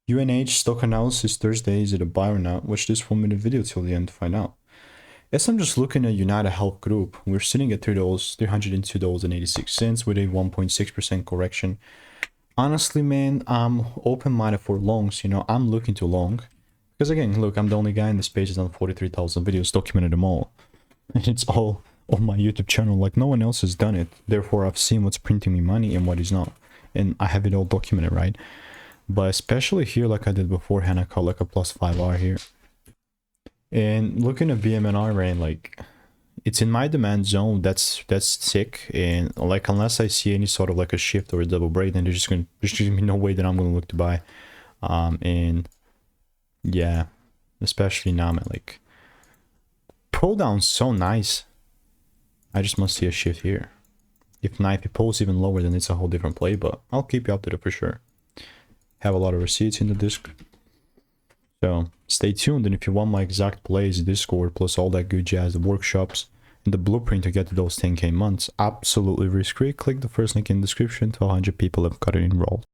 UNH Stock Analysis Thursday. Is it a buy or not? Watch this 1-minute video till the end to find out. As I'm just looking at UnitedHealth Group, we're sitting at $302.86 with a 1.6% correction. Honestly, man, I'm open-minded for longs. You know, I'm looking to long. Because again, look, I'm the only guy in this page that's done 43,000 videos, documented them all. And it's all on my YouTube channel. Like, no one else has done it. Therefore, I've seen what's printing me money and what is not. And I have it all documented, right? But especially here, like I did beforehand, I caught like a +5R here. And looking at BMNR, right, like, it's in my demand zone. That's sick. And like, unless I see any sort of like a shift or a double break, then there's gonna be no way that I'm gonna look to buy. And yeah, especially now, man, like, pull down so nice. I just must see a shift here. If not, if it pulls even lower, then it's a whole different play, but I'll keep you updated for sure. Have a lot of receipts in the disc. So stay tuned, and if you want my exact plays, Discord, plus all that good jazz, the workshops, and the blueprint to get to those 10K months, absolutely risk-free, click the first link in the description. To 100 people have got it enrolled.